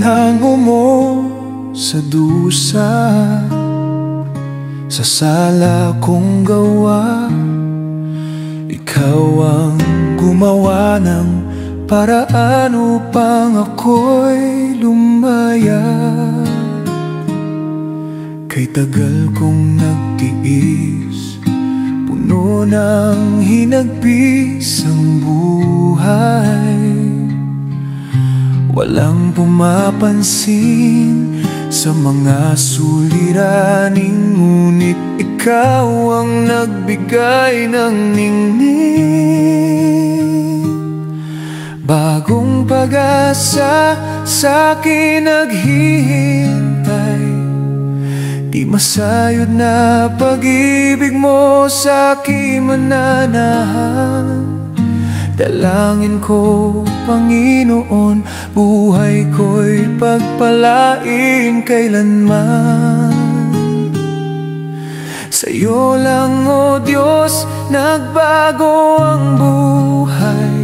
Ihango mo sa dusa, sa sala kong gawa. Ikaw ang gumawa ng paraan upang ako'y lumaya. Kay tagal kong nagtiis, puno ng hinagpis ang buhay. Walang pumapansin sa mga suliraning, ngunit ikaw ang nagbigay ng ningning. Bagong pag-asa sa'kin naghihintay, di masayod na pag-ibig mo sa'kin mananahan. Dalangin ko, Panginoon, buhay ko'y pagpalain kailanman. Sa'yo lang, O Diyos, nagbago ang buhay.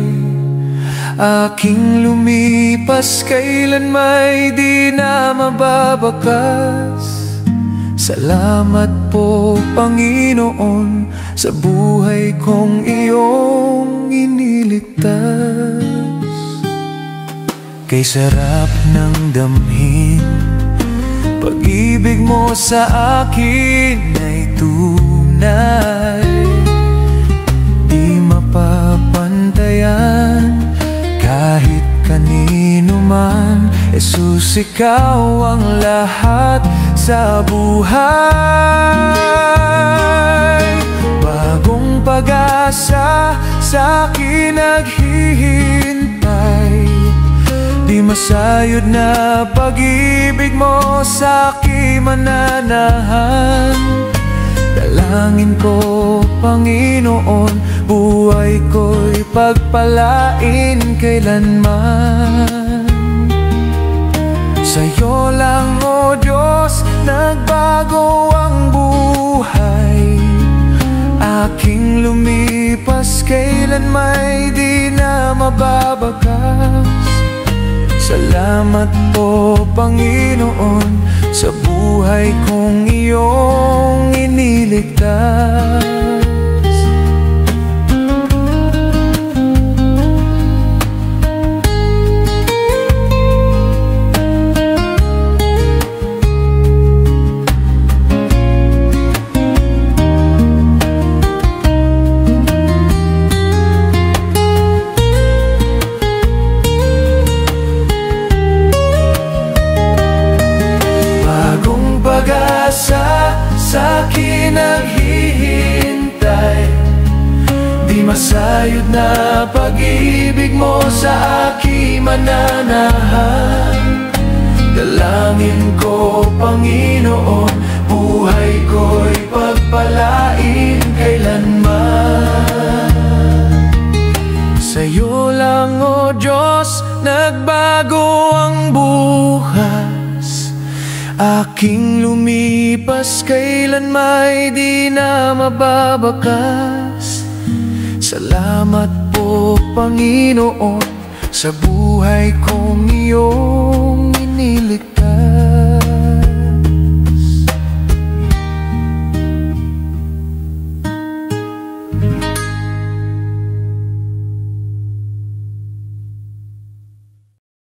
Aking lumipas, kailan may di na mababakas. Salamat po, Panginoon, sa buhay kong iyong iniligtas. Kay sarap ng damhin, pag-ibig mo sa akin ay tunay. Di mapapantayan kahit kanino man. Jesus, ikaw ang lahat sa buhay. Bagong pag-asa sa'kin naghihintay, di masayod na pag-ibig mo sa'kin mananahan. Dalangin ko, Panginoon, buhay ko'y pagpalain kailanman. Sa'yo lang, O Diyos, nagbago ang buhay. Aking lumipas, kailan may di na mababakas. Salamat po, Panginoon, sa buhay kong iyong iniligtas. Sa'kin naghihintay, di masayod na pag-ibig mo sa aking mananahan. Dalangin ko, Panginoon, buhay ko'y pagpalain kailanman. Sa'yo lang, O Diyos, nagbago ang buhay. Aking lumipas, kailan may di na mababakas. Salamat po, Panginoon, sa buhay kong iyon